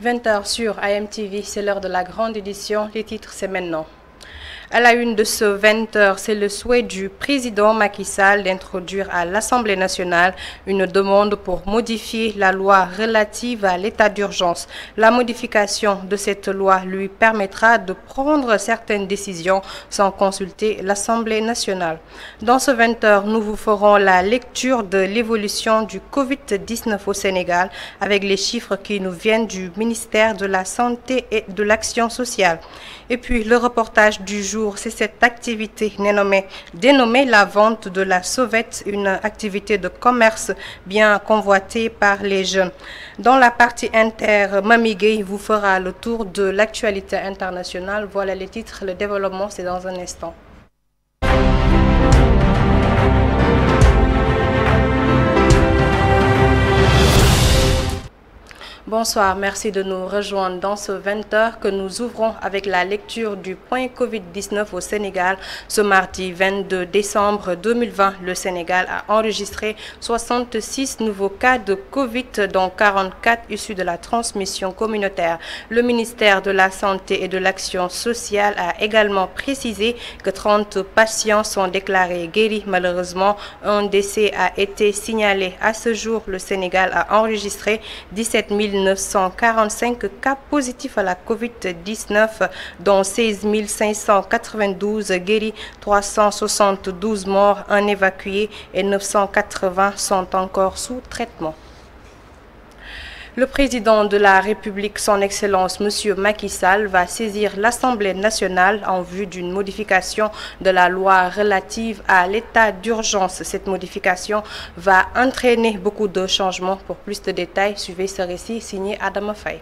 20h sur AMTV, c'est l'heure de la grande édition. Les titres, c'est maintenant. À la une de ce 20h, c'est le souhait du président Macky Sall d'introduire à l'Assemblée nationale une demande pour modifier la loi relative à l'état d'urgence. La modification de cette loi lui permettra de prendre certaines décisions sans consulter l'Assemblée nationale. Dans ce 20h, nous vous ferons la lecture de l'évolution du Covid-19 au Sénégal avec les chiffres qui nous viennent du ministère de la Santé et de l'Action sociale. Et puis le reportage du jour, c'est cette activité dénommée la vente de la sauvette, une activité de commerce bien convoitée par les jeunes. Dans la partie inter, Mami Gueye vous fera le tour de l'actualité internationale. Voilà les titres, le développement c'est dans un instant. Bonsoir, merci de nous rejoindre dans ce 20h que nous ouvrons avec la lecture du point Covid-19 au Sénégal. Ce mardi 22 décembre 2020, le Sénégal a enregistré 66 nouveaux cas de Covid, dont 44 issus de la transmission communautaire. Le ministère de la Santé et de l'Action sociale a également précisé que 30 patients sont déclarés guéris. Malheureusement, un décès a été signalé. À ce jour, le Sénégal a enregistré 17 945 cas positifs à la Covid-19, dont 16 592 guéris, 372 morts, un évacué et 980 sont encore sous traitement. Le président de la République, son Excellence, M. Macky Sall, va saisir l'Assemblée nationale en vue d'une modification de la loi relative à l'état d'urgence. Cette modification va entraîner beaucoup de changements. Pour plus de détails, suivez ce récit signé Adama Faye.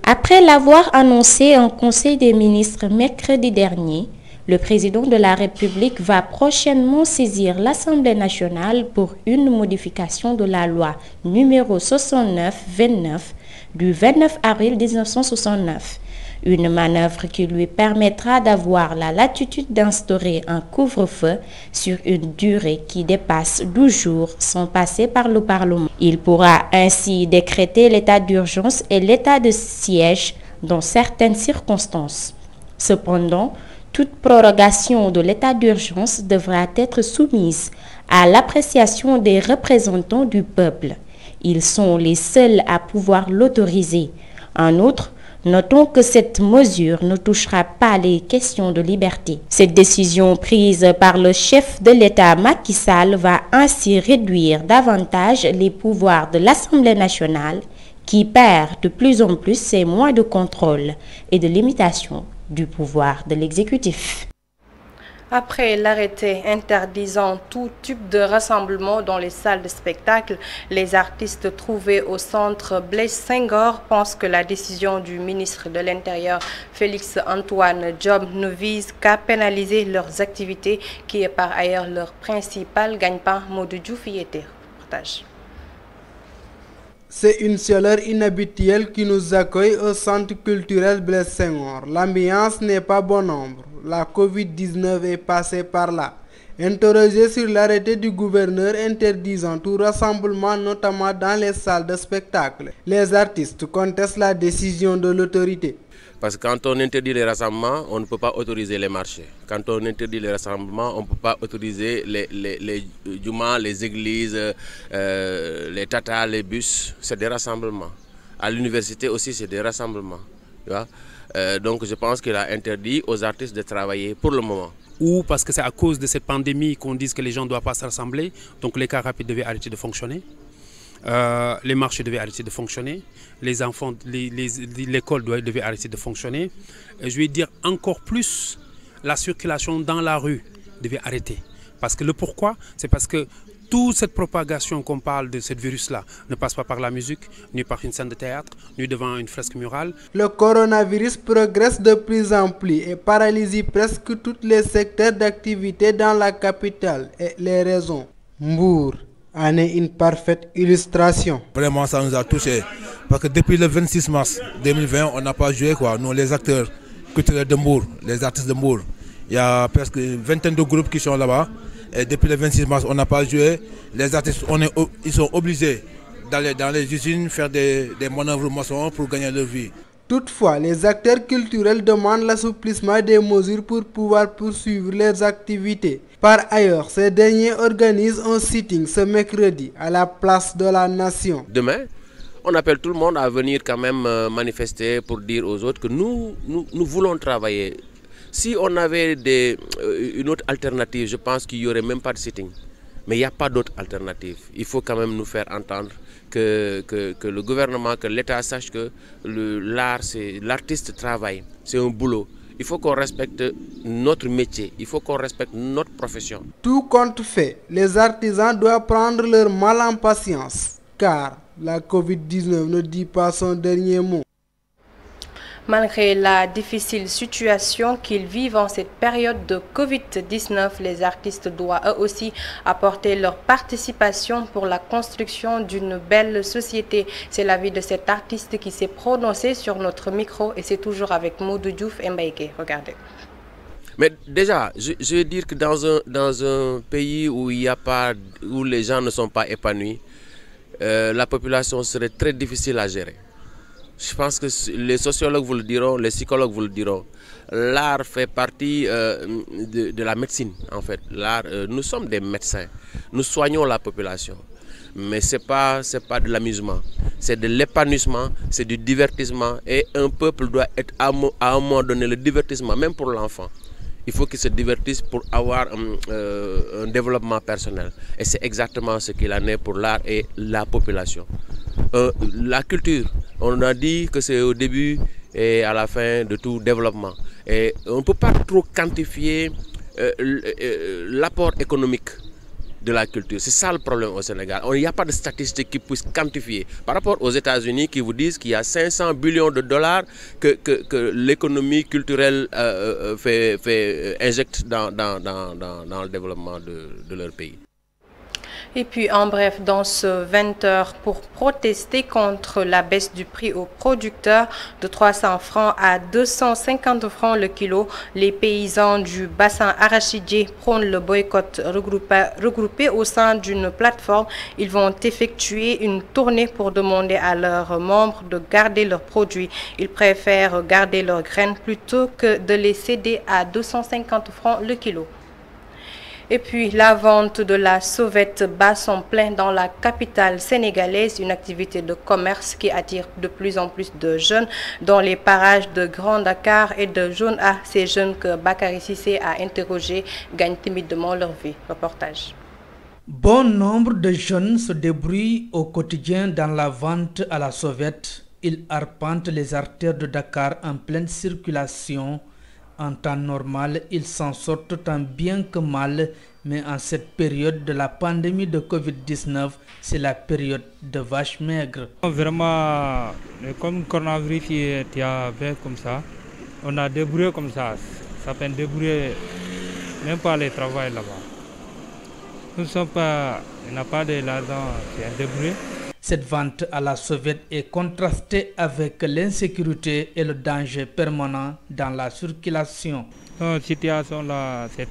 Après l'avoir annoncé en Conseil des ministres mercredi dernier, le président de la République va prochainement saisir l'Assemblée nationale pour une modification de la loi numéro 69-29 du 29 avril 1969. Une manœuvre qui lui permettra d'avoir la latitude d'instaurer un couvre-feu sur une durée qui dépasse 12 jours sans passer par le Parlement. Il pourra ainsi décréter l'état d'urgence et l'état de siège dans certaines circonstances. Cependant, toute prorogation de l'état d'urgence devra être soumise à l'appréciation des représentants du peuple. Ils sont les seuls à pouvoir l'autoriser. En outre, notons que cette mesure ne touchera pas les questions de liberté. Cette décision prise par le chef de l'État Macky Sall va ainsi réduire davantage les pouvoirs de l'Assemblée nationale qui perd de plus en plus ses moyens de contrôle et de limitation du pouvoir de l'exécutif. Après l'arrêté interdisant tout type de rassemblement dans les salles de spectacle, les artistes trouvés au centre Blaise Senghor pensent que la décision du ministre de l'Intérieur, Félix-Antoine Diome, ne vise qu'à pénaliser leurs activités, qui est par ailleurs leur principal gagne-pain. Modou Diouf y était. Partage. C'est une chaleur inhabituelle qui nous accueille au centre culturel Blaise Senghor. L'ambiance n'est pas bon nombre. La Covid-19 est passée par là. Interrogé sur l'arrêté du gouverneur interdisant tout rassemblement, notamment dans les salles de spectacle, les artistes contestent la décision de l'autorité. Parce que quand on interdit les rassemblements, on ne peut pas autoriser les marchés. Quand on interdit les rassemblements, on ne peut pas autoriser les djummas, les églises, les tatas, les bus. C'est des rassemblements. À l'université aussi, c'est des rassemblements. Tu vois? Donc je pense qu'il a interdit aux artistes de travailler pour le moment. Ou parce que c'est à cause de cette pandémie qu'on dise que les gens ne doivent pas se rassembler. Donc les cars rapides devaient arrêter de fonctionner. Les marchés devaient arrêter de fonctionner, les enfants, l'école devait arrêter de fonctionner. Et je vais dire encore plus, la circulation dans la rue devait arrêter. Parce que le pourquoi, c'est parce que toute cette propagation qu'on parle de ce virus-là ne passe pas par la musique, ni par une scène de théâtre, ni devant une fresque murale. Le coronavirus progresse de plus en plus et paralyse presque tous les secteurs d'activité dans la capitale. Et les raisons, Mbour en est une parfaite illustration. Vraiment, ça nous a touchés. Parce que depuis le 26 mars 2020, on n'a pas joué, quoi. Nous, les acteurs culturels de Mbour, les artistes de Mbour. Il y a presque une vingtaine de groupes qui sont là-bas. Et depuis le 26 mars, on n'a pas joué. Les artistes, ils sont obligés d'aller dans les usines faire des manœuvres maçons pour gagner leur vie. Toutefois, les acteurs culturels demandent l'assouplissement des mesures pour pouvoir poursuivre leurs activités. Par ailleurs, ces derniers organisent un sitting ce mercredi à la place de la Nation. Demain, on appelle tout le monde à venir quand même manifester pour dire aux autres que nous voulons travailler. Si on avait une autre alternative, je pense qu'il n'y aurait même pas de sitting. Mais il n'y a pas d'autre alternative. Il faut quand même nous faire entendre que le gouvernement, que l'État sache que l'art, c'est l'artiste travaille, c'est un boulot. Il faut qu'on respecte notre métier, il faut qu'on respecte notre profession. Tout compte fait, les artisans doivent prendre leur mal en patience, car la Covid-19 ne dit pas son dernier mot. Malgré la difficile situation qu'ils vivent en cette période de Covid-19, les artistes doivent eux aussi apporter leur participation pour la construction d'une belle société. C'est l'avis de cet artiste qui s'est prononcé sur notre micro et c'est toujours avec Modou Diouf et Mbaïké. Regardez. Mais déjà, je veux dire que dans un pays où les gens ne sont pas épanouis, la population serait très difficile à gérer. Je pense que les sociologues vous le diront, les psychologues vous le diront. L'art fait partie de la médecine, en fait. L'art, nous sommes des médecins, nous soignons la population. Mais ce n'est pas de l'amusement, c'est de l'épanouissement, c'est du divertissement. Et un peuple doit être à un moment donné le divertissement, même pour l'enfant. Il faut qu'il se divertisse pour avoir un développement personnel. Et c'est exactement ce qu'il en est pour l'art et la population. La culture, on a dit que c'est au début et à la fin de tout développement. Et on ne peut pas trop quantifier l'apport économique de la culture. C'est ça le problème au Sénégal. Il n'y a pas de statistiques qui puissent quantifier. Par rapport aux États-Unis qui vous disent qu'il y a 500 billions de dollars que l'économie culturelle injecte dans le développement de leur pays. Et puis en bref, dans ce 20h, pour protester contre la baisse du prix aux producteurs de 300 francs à 250 francs le kilo, les paysans du bassin arachidier prônent le boycott. Regroupés au sein d'une plateforme, ils vont effectuer une tournée pour demander à leurs membres de garder leurs produits. Ils préfèrent garder leurs graines plutôt que de les céder à 250 francs le kilo. Et puis, la vente de la sauvette bat son plein dans la capitale sénégalaise, une activité de commerce qui attire de plus en plus de jeunes dans les parages de Grand Dakar et de Jaune A. Ces jeunes que Bakary Cissé a interrogés gagnent timidement leur vie. Reportage. Bon nombre de jeunes se débrouillent au quotidien dans la vente à la sauvette. Ils arpentent les artères de Dakar en pleine circulation. En temps normal, ils s'en sortent tant bien que mal, mais en cette période de la pandémie de Covid-19, c'est la période de vaches maigres. Vraiment, comme le coronavirus était comme ça, on a débrouillé comme ça. Ça peut débrouiller, même pas les travail là-bas. Nous ne sommes pas, il n'y a pas de l'argent, c'est un débrouillé. Cette vente à la sauvette est contrastée avec l'insécurité et le danger permanent dans la circulation. Non, cette situation-là, c'est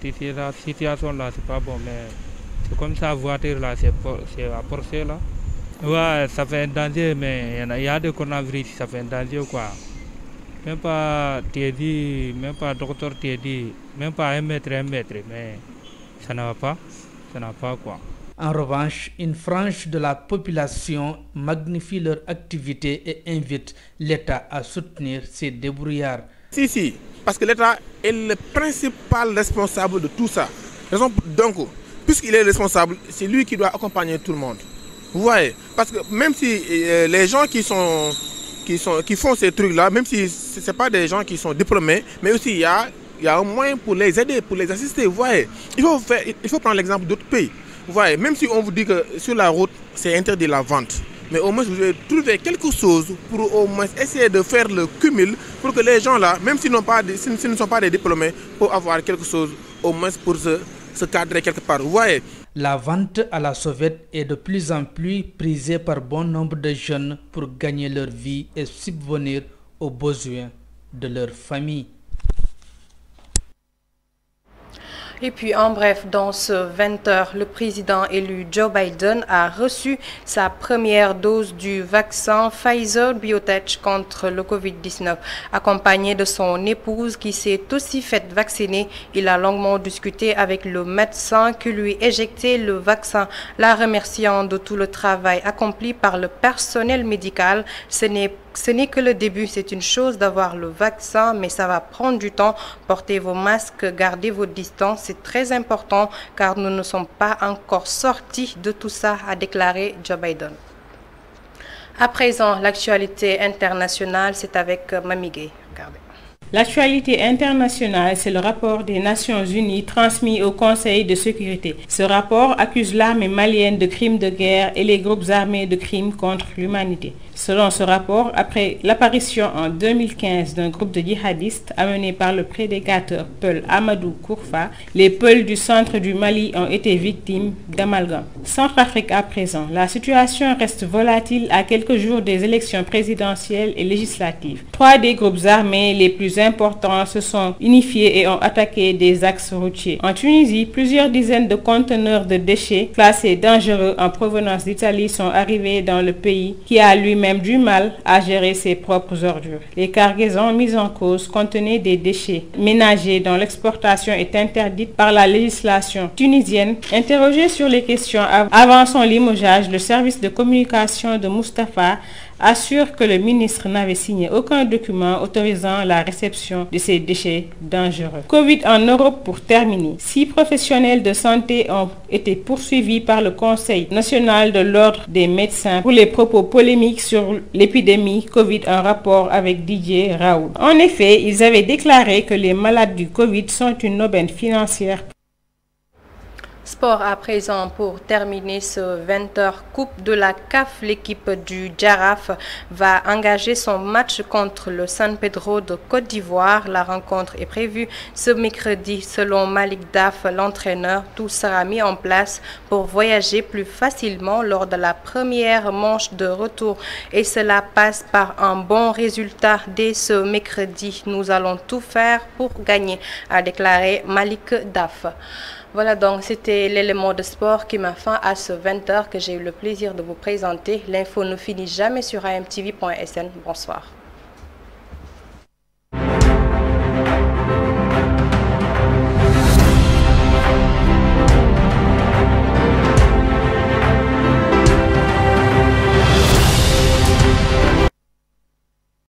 pas bon, mais c'est comme ça, la voiture là, c'est à Porsche là. Ouais, ça fait un danger, mais il y a des coronavirus, ça fait un danger quoi. Même pas dit, même pas docteur dit, même pas un mètre, mais ça ne va pas quoi. En revanche, une frange de la population magnifie leur activité et invite l'État à soutenir ces débrouillards. Si, parce que l'État est le principal responsable de tout ça. Donc, puisqu'il est responsable, c'est lui qui doit accompagner tout le monde. Vous voyez, parce que même si les gens qui font ces trucs-là, même si ce n'est pas des gens qui sont diplômés, mais aussi il y a un moyen pour les aider, pour les assister. Vous voyez, il faut prendre l'exemple d'autres pays. Vous voyez, même si on vous dit que sur la route, c'est interdit la vente, mais au moins vous devez trouver quelque chose pour au moins essayer de faire le cumul pour que les gens là, même s'ils ne sont pas des diplômés, pour avoir quelque chose au moins pour se cadrer quelque part. Vous voyez. La vente à la sauvette est de plus en plus prisée par bon nombre de jeunes pour gagner leur vie et subvenir aux besoins de leur famille. Et puis en bref, dans ce 20h, le président élu Joe Biden a reçu sa première dose du vaccin Pfizer-BioNTech contre le Covid-19. Accompagné de son épouse qui s'est aussi faite vacciner, il a longuement discuté avec le médecin qui lui éjectait le vaccin, la remerciant de tout le travail accompli par le personnel médical. Ce n'est que le début, c'est une chose d'avoir le vaccin, mais ça va prendre du temps. Portez vos masques, gardez vos distances, c'est très important car nous ne sommes pas encore sortis de tout ça, a déclaré Joe Biden. À présent, l'actualité internationale, c'est avec Mamigé. Regardez. L'actualité internationale, c'est le rapport des Nations Unies transmis au Conseil de sécurité. Ce rapport accuse l'armée malienne de crimes de guerre et les groupes armés de crimes contre l'humanité. Selon ce rapport, après l'apparition en 2015 d'un groupe de djihadistes amené par le prédicateur Peul Amadou Kourfa, les Peuls du centre du Mali ont été victimes d'amalgame. Centrafrique à présent, la situation reste volatile à quelques jours des élections présidentielles et législatives. 3 des groupes armés les plus importants se sont unifiés et ont attaqué des axes routiers. En Tunisie, plusieurs dizaines de conteneurs de déchets classés dangereux en provenance d'Italie sont arrivés dans le pays qui a lui-même du mal à gérer ses propres ordures. Les cargaisons mises en cause contenaient des déchets ménagers dont l'exportation est interdite par la législation tunisienne. Interrogé sur les questions avant son limogeage, le service de communication de Moustapha assure que le ministre n'avait signé aucun document autorisant la réception de ces déchets dangereux. Covid en Europe pour terminer. 6 professionnels de santé ont été poursuivis par le Conseil national de l'ordre des médecins pour les propos polémiques sur l'épidémie Covid en rapport avec Didier Raoult. En effet, ils avaient déclaré que les malades du Covid sont une aubaine financière. Sport à présent pour terminer ce 20h Coupe de la CAF. L'équipe du Jaraaf va engager son match contre le San Pedro de Côte d'Ivoire. La rencontre est prévue ce mercredi. Selon Malik Daf, l'entraîneur, tout sera mis en place pour voyager plus facilement lors de la première manche de retour. Et cela passe par un bon résultat dès ce mercredi. Nous allons tout faire pour gagner, a déclaré Malik Daf. Voilà donc, c'était l'élément de sport qui m'a fin à ce 20h que j'ai eu le plaisir de vous présenter. L'info ne finit jamais sur amtv.sn. Bonsoir.